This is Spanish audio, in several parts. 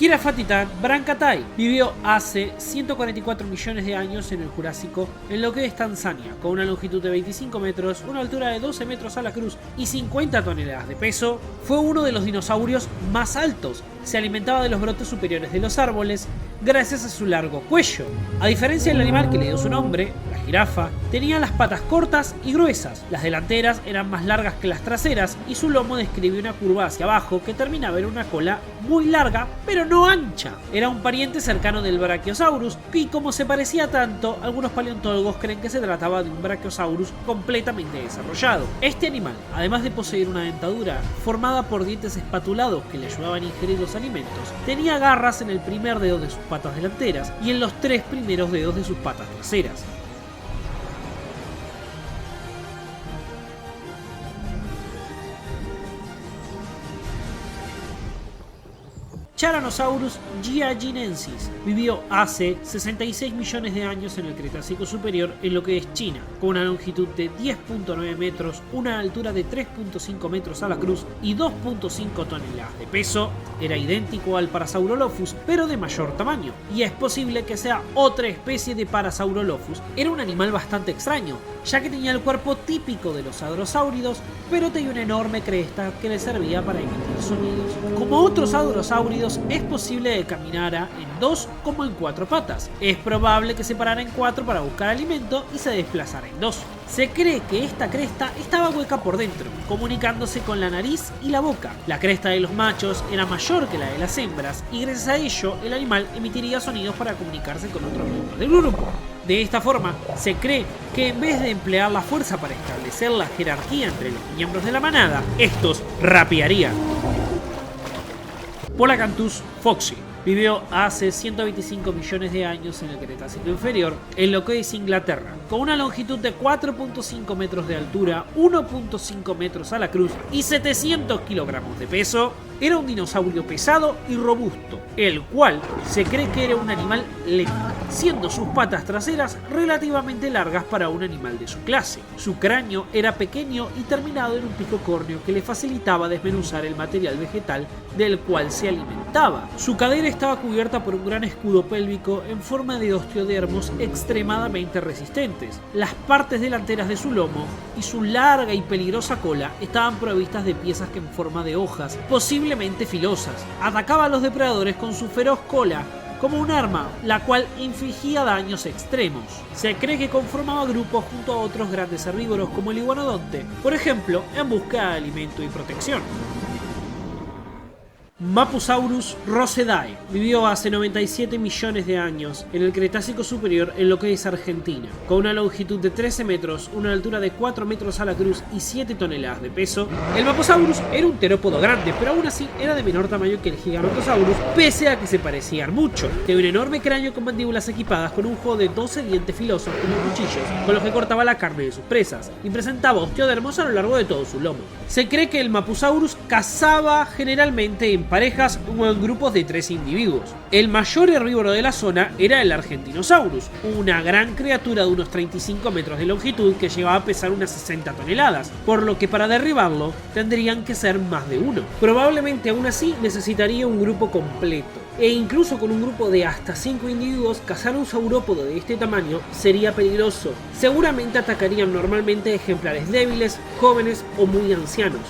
Jirafa titán Brancatai vivió hace 144 millones de años en el Jurásico en lo que es Tanzania, con una longitud de 25 metros, una altura de 12 metros a la cruz y 50 toneladas de peso. Fue uno de los dinosaurios más altos. Se alimentaba de los brotes superiores de los árboles gracias a su largo cuello. A diferencia del animal que le dio su nombre, la jirafa, tenía las patas cortas y gruesas. Las delanteras eran más largas que las traseras y su lomo describe una curva hacia abajo que terminaba en una cola muy larga pero no ancha. Era un pariente cercano del Brachiosaurus y como se parecía tanto, algunos paleontólogos creen que se trataba de un Brachiosaurus completamente desarrollado. Este animal, además de poseer una dentadura formada por dientes espatulados que le ayudaban a ingerir los alimentos, tenía garras en el primer dedo de sus patas delanteras y en los 3 primeros dedos de sus patas traseras. Tyrannosaurus jiaginensis vivió hace 66 millones de años en el Cretácico superior en lo que es China, con una longitud de 10.9 metros, una altura de 3.5 metros a la cruz y 2.5 toneladas de peso. Era idéntico al Parasaurolophus, pero de mayor tamaño, y es posible que sea otra especie de Parasaurolophus. Era un animal bastante extraño, ya que tenía el cuerpo típico de los hadrosáuridos, pero tenía una enorme cresta que le servía para emitir sonidos. Como otros hadrosáuridos, es posible que caminara en 2 como en 4 patas. Es probable que se parara en 4 para buscar alimento y se desplazara en 2. Se cree que esta cresta estaba hueca por dentro, comunicándose con la nariz y la boca. La cresta de los machos era mayor que la de las hembras y gracias a ello el animal emitiría sonidos para comunicarse con otros miembros del grupo. De esta forma, se cree que en vez de emplear la fuerza para establecer la jerarquía entre los miembros de la manada, estos rapearían. Polacanthus foxy vivió hace 125 millones de años en el Cretácico inferior en lo que es Inglaterra, con una longitud de 4.5 metros de altura, 1.5 metros a la cruz y 700 kilogramos de peso. Era un dinosaurio pesado y robusto, el cual se cree que era un animal lento, siendo sus patas traseras relativamente largas para un animal de su clase. Su cráneo era pequeño y terminado en un pico córneo que le facilitaba desmenuzar el material vegetal del cual se alimentaba. Su cadera estaba cubierta por un gran escudo pélvico en forma de osteodermos extremadamente resistentes. Las partes delanteras de su lomo y su larga y peligrosa cola estaban provistas de piezas que en forma de hojas, posiblemente filosas. Atacaba a los depredadores con su feroz cola como un arma, la cual infligía daños extremos. Se cree que conformaba grupos junto a otros grandes herbívoros como el iguanodonte, por ejemplo, en busca de alimento y protección. Mapusaurus rosedae vivió hace 97 millones de años en el Cretácico superior en lo que es Argentina, con una longitud de 13 metros, una altura de 4 metros a la cruz y 7 toneladas de peso. El Mapusaurus era un terópodo grande, pero aún así era de menor tamaño que el Giganotosaurus, pese a que se parecían mucho. Tenía un enorme cráneo con mandíbulas equipadas con un juego de 12 dientes filosos como cuchillos, con los que cortaba la carne de sus presas, y presentaba osteodermos a lo largo de todo su lomo. Se cree que el Mapusaurus cazaba generalmente en parejas o en grupos de 3 individuos. El mayor herbívoro de la zona era el Argentinosaurus, una gran criatura de unos 35 metros de longitud que llegaba a pesar unas 60 toneladas, por lo que para derribarlo tendrían que ser más de uno. Probablemente aún así necesitaría un grupo completo, e incluso con un grupo de hasta 5 individuos, cazar un saurópodo de este tamaño sería peligroso. Seguramente atacarían normalmente ejemplares débiles, jóvenes o muy ancianos.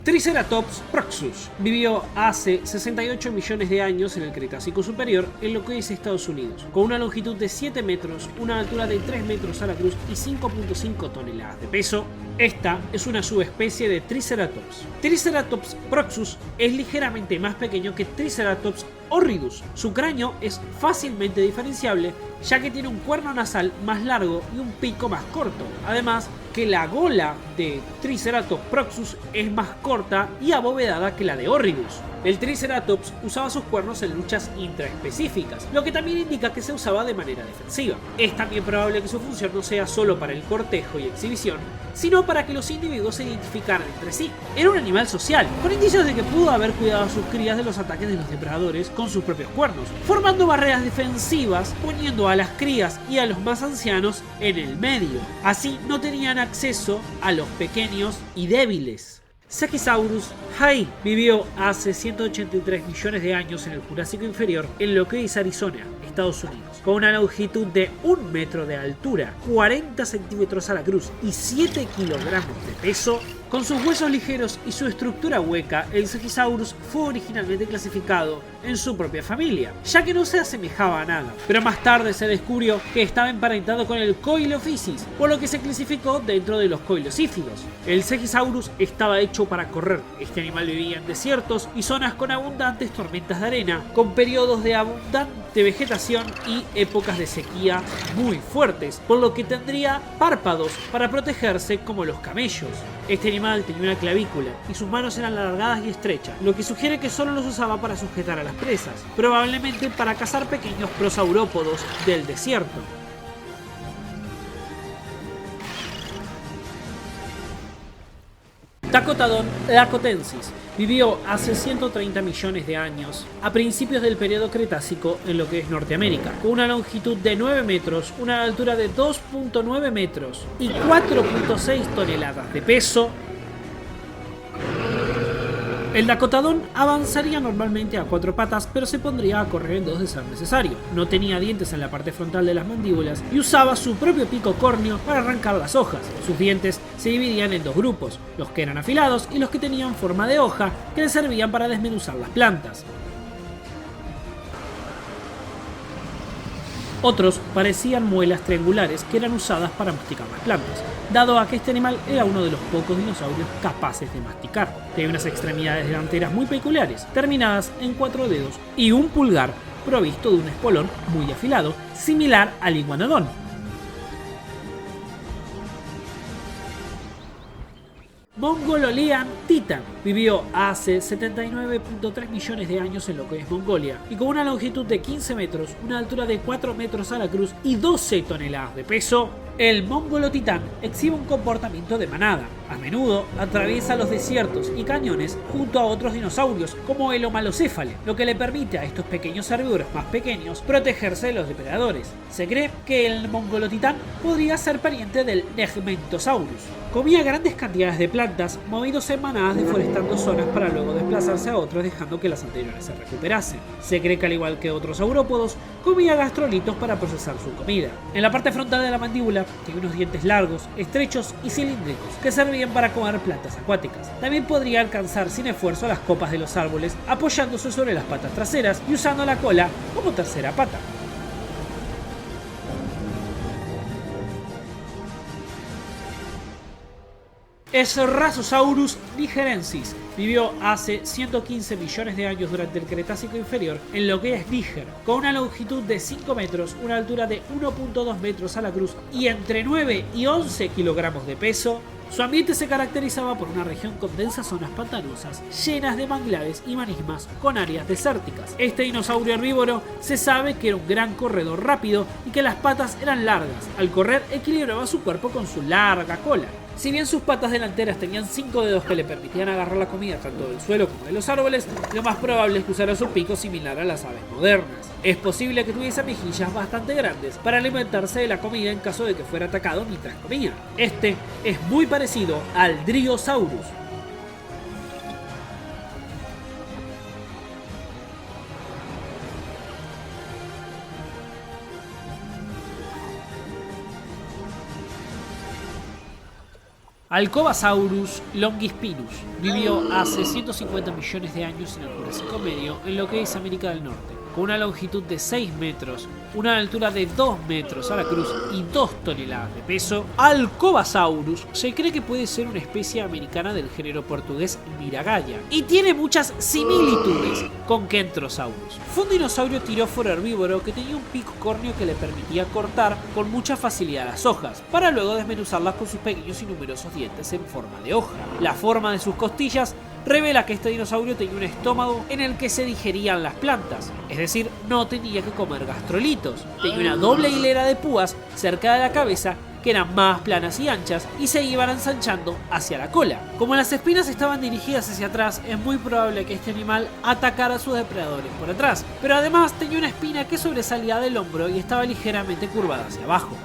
Triceratops proxus vivió hace 68 millones de años en el Cretácico superior en lo que es Estados Unidos, con una longitud de 7 metros, una altura de 3 metros a la cruz y 5.5 toneladas de peso. Esta es una subespecie de Triceratops. Triceratops proxus es ligeramente más pequeño que Triceratops horridus. Su cráneo es fácilmente diferenciable, ya que tiene un cuerno nasal más largo y un pico más corto. Además, que la gola de Triceratops proxus es más corta y abovedada que la de Horridus. El Triceratops usaba sus cuernos en luchas intraespecíficas, lo que también indica que se usaba de manera defensiva. Es también probable que su función no sea solo para el cortejo y exhibición, sino para que los individuos se identificaran entre sí. Era un animal social, con indicios de que pudo haber cuidado a sus crías de los ataques de los depredadores con sus propios cuernos, formando barreras defensivas, poniendo a las crías y a los más ancianos en el medio. Así no tenían acceso a los pequeños y débiles. Cejisaurus Hai vivió hace 183 millones de años en el Jurásico inferior en lo que hoy es Arizona, Estados Unidos, con una longitud de 1 metro de altura, 40 centímetros a la cruz y 7 kilogramos de peso. Con sus huesos ligeros y su estructura hueca, el Cejisaurus fue originalmente clasificado en su propia familia, ya que no se asemejaba a nada, pero más tarde se descubrió que estaba emparentado con el Coelophysis, por lo que se clasificó dentro de los coelocífidos. El Cejisaurus estaba hecho para correr. Este animal vivía en desiertos y zonas con abundantes tormentas de arena, con periodos de abundante vegetación y épocas de sequía muy fuertes, por lo que tendría párpados para protegerse como los camellos. Este animal tenía una clavícula y sus manos eran alargadas y estrechas, lo que sugiere que solo los usaba para sujetar a las presas, probablemente para cazar pequeños prosaurópodos del desierto. Tacotodon lacotensis vivió hace 130 millones de años, a principios del periodo Cretácico en lo que es Norteamérica, con una longitud de 9 metros, una altura de 2.9 metros y 4.6 toneladas de peso. El Tacotodon avanzaría normalmente a 4 patas, pero se pondría a correr en 2 de ser necesario. No tenía dientes en la parte frontal de las mandíbulas y usaba su propio pico córneo para arrancar las hojas. Sus dientes se dividían en 2 grupos, los que eran afilados y los que tenían forma de hoja, que le servían para desmenuzar las plantas. Otros parecían muelas triangulares que eran usadas para masticar las plantas, dado a que este animal era uno de los pocos dinosaurios capaces de masticar. Tenía unas extremidades delanteras muy peculiares, terminadas en 4 dedos y un pulgar provisto de un espolón muy afilado, similar al iguanodón. Mongolian Titan vivió hace 79.3 millones de años en lo que es Mongolia y con una longitud de 15 metros, una altura de 4 metros a la cruz y 12 toneladas de peso. El Mongolotitán exhibe un comportamiento de manada. A menudo atraviesa los desiertos y cañones junto a otros dinosaurios como el Homalocéphale, lo que le permite a estos pequeños herbívoros más pequeños protegerse de los depredadores. Se cree que el Mongolotitán podría ser pariente del Negmentosaurus. Comía grandes cantidades de plantas, moviéndose en manadas deforestando zonas para luego desplazarse a otras dejando que las anteriores se recuperasen. Se cree que al igual que otros saurópodos, comía gastrolitos para procesar su comida. En la parte frontal de la mandíbula tiene unos dientes largos, estrechos y cilíndricos que servían para comer plantas acuáticas. También podría alcanzar sin esfuerzo las copas de los árboles apoyándose sobre las patas traseras y usando la cola como tercera pata. Rasosaurus nigerensis vivió hace 115 millones de años durante el Cretácico inferior en lo que es Níger, con una longitud de 5 metros, una altura de 1.2 metros a la cruz y entre 9 y 11 kilogramos de peso. Su ambiente se caracterizaba por una región con densas zonas pantanosas, llenas de manglares y marismas con áreas desérticas. Este dinosaurio herbívoro se sabe que era un gran corredor rápido y que las patas eran largas. Al correr equilibraba su cuerpo con su larga cola. Si bien sus patas delanteras tenían 5 dedos que le permitían agarrar la comida tanto del suelo como de los árboles, lo más probable es que usara su pico similar a las aves modernas. Es posible que tuviese mejillas bastante grandes para alimentarse de la comida en caso de que fuera atacado mientras comía. Este es muy parecido al Driosaurus. Alcobasaurus longispinus vivió hace 150 millones de años en el Jurásico Medio en lo que es América del Norte, con una longitud de 6 metros, una altura de 2 metros a la cruz y 2 toneladas de peso. Alcobasaurus se cree que puede ser una especie americana del género portugués Miragaya y tiene muchas similitudes con Kentrosaurus. Fue un dinosaurio tiróforo herbívoro que tenía un pico córneo que le permitía cortar con mucha facilidad las hojas, para luego desmenuzarlas con sus pequeños y numerosos dientes en forma de hoja. La forma de sus costillas revela que este dinosaurio tenía un estómago en el que se digerían las plantas, es decir, no tenía que comer gastrolitos. Tenía una doble hilera de púas cerca de la cabeza que eran más planas y anchas y se iban ensanchando hacia la cola. Como las espinas estaban dirigidas hacia atrás, es muy probable que este animal atacara a sus depredadores por atrás, pero además tenía una espina que sobresalía del hombro y estaba ligeramente curvada hacia abajo.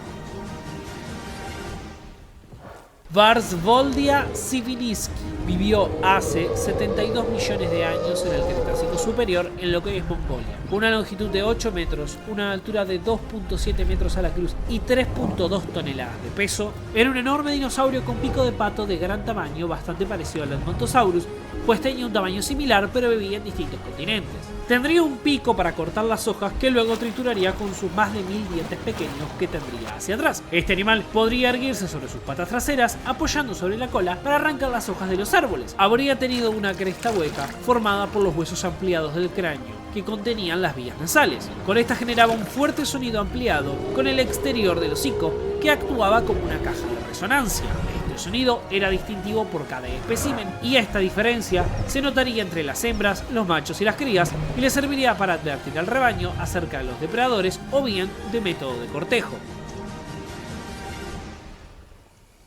Varsvoldia Sibiniski vivió hace 72 millones de años en el Cretácico Superior en lo que hoy es Mongolia. Con una longitud de 8 metros, una altura de 2.7 metros a la cruz y 3.2 toneladas de peso, era un enorme dinosaurio con pico de pato de gran tamaño, bastante parecido al Edmontosaurus, pues tenía un tamaño similar pero vivía en distintos continentes. Tendría un pico para cortar las hojas que luego trituraría con sus más de 1000 dientes pequeños que tendría hacia atrás. Este animal podría erguirse sobre sus patas traseras, apoyando sobre la cola para arrancar las hojas de los árboles. Habría tenido una cresta hueca formada por los huesos ampliados del cráneo que contenían las vías nasales. Con esta generaba un fuerte sonido ampliado con el exterior del hocico que actuaba como una caja de resonancia. El sonido era distintivo por cada espécimen y esta diferencia se notaría entre las hembras, los machos y las crías y le serviría para advertir al rebaño acerca de los depredadores o bien de método de cortejo.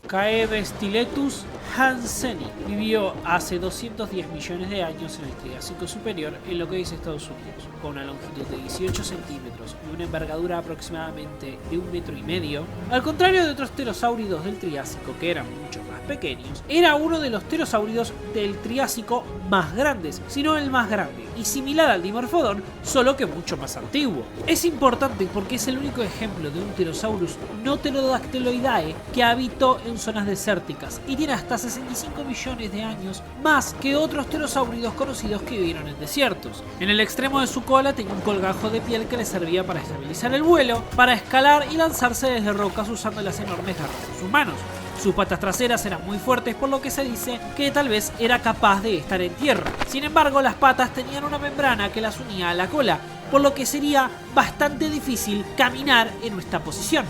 Caevestiletus hanseni vivió hace 210 millones de años en el Triásico Superior en lo que hoy es Estados Unidos, con una longitud de 18 centímetros y una envergadura aproximadamente de 1,5 metros. Al contrario de otros pterosáuridos del Triásico que eran mucho más pequeños, era uno de los pterosáuridos del Triásico más grandes, sino el más grande, y similar al Dimorphodon, solo que mucho más antiguo. Es importante porque es el único ejemplo de un Pterosaurus no pterodactyloidae que habitó en zonas desérticas y tiene hasta 65 millones de años más que otros pterosáuridos conocidos que vivieron en desiertos. En el extremo de su cola tenía un colgajo de piel que le servía para estabilizar el vuelo, para escalar y lanzarse desde rocas usando las enormes garras de sus manos. Sus patas traseras eran muy fuertes, por lo que se dice que tal vez era capaz de estar en tierra. Sin embargo, las patas tenían una membrana que las unía a la cola, por lo que sería bastante difícil caminar en esta posición.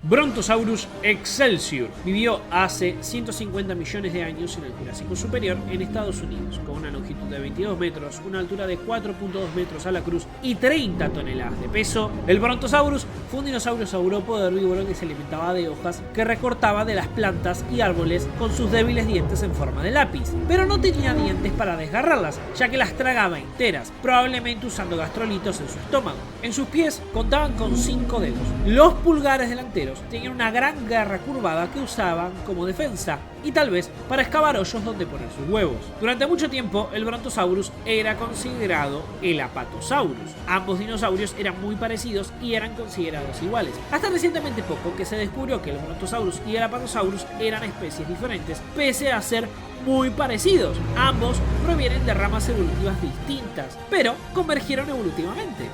Brontosaurus excelsior vivió hace 150 millones de años en el Jurásico Superior en Estados Unidos, con una longitud de 22 metros, una altura de 4.2 metros a la cruz y 30 toneladas de peso. El Brontosaurus fue un dinosaurio saurópodo herbívoro que se alimentaba de hojas que recortaba de las plantas y árboles con sus débiles dientes en forma de lápiz, pero no tenía dientes para desgarrarlas, ya que las tragaba enteras, probablemente usando gastrolitos en su estómago. En sus pies contaban con 5 dedos. Los pulgares delanteros tenían una gran garra curvada que usaban como defensa y tal vez para excavar hoyos donde poner sus huevos. Durante mucho tiempo el Brontosaurus era considerado el Apatosaurus. Ambos dinosaurios eran muy parecidos y eran considerados iguales. Hasta recientemente poco que se descubrió que el Brontosaurus y el Apatosaurus eran especies diferentes, pese a ser muy parecidos. Ambos provienen de ramas evolutivas distintas, pero convergieron evolutivamente.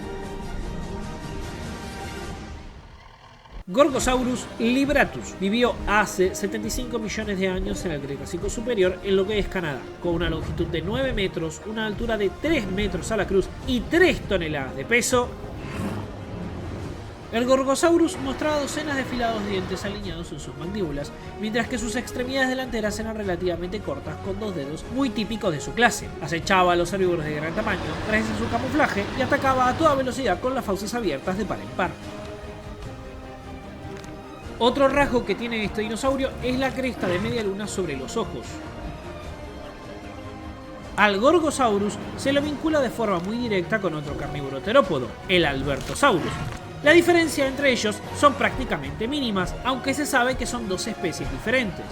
Gorgosaurus libratus vivió hace 75 millones de años en el Cretácico Superior en lo que es Canadá, con una longitud de 9 metros, una altura de 3 metros a la cruz y 3 toneladas de peso. El Gorgosaurus mostraba docenas de afilados dientes alineados en sus mandíbulas, mientras que sus extremidades delanteras eran relativamente cortas con 2 dedos, muy típicos de su clase. Acechaba a los herbívoros de gran tamaño gracias a su camuflaje y atacaba a toda velocidad con las fauces abiertas de par en par. Otro rasgo que tiene este dinosaurio es la cresta de media luna sobre los ojos. Al Gorgosaurus se lo vincula de forma muy directa con otro carnívoro terópodo, el Albertosaurus. La diferencia entre ellos son prácticamente mínimas, aunque se sabe que son dos especies diferentes.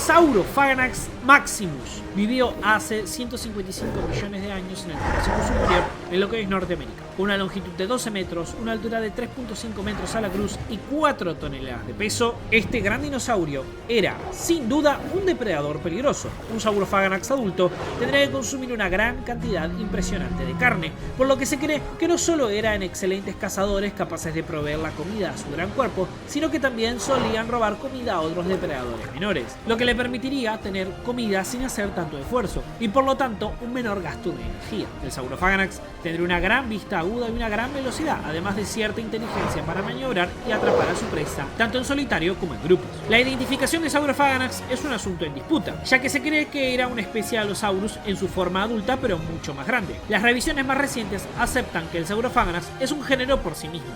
Saurophaganax maximus vivió hace 155 millones de años en el Jurásico Superior en lo que es Norteamérica, con una longitud de 12 metros, una altura de 3.5 metros a la cruz y 4 toneladas de peso. Este gran dinosaurio era, sin duda, un depredador peligroso. Un Saurophaganax adulto tendría que consumir una gran cantidad impresionante de carne, por lo que se cree que no solo eran excelentes cazadores capaces de proveer la comida a su gran cuerpo, sino que también solían robar comida a otros depredadores menores, lo que le permitiría tener comida sin hacer tanto esfuerzo y por lo tanto un menor gasto de energía. El Saurophaganax tendría una gran vista aguda y una gran velocidad, además de cierta inteligencia para maniobrar y atrapar a su presa, tanto en solitario como en grupos. La identificación de Saurophaganax es un asunto en disputa, ya que se cree que era una especie de Allosaurus en su forma adulta pero mucho más grande. Las revisiones más recientes aceptan que el Saurophaganax es un género por sí mismo.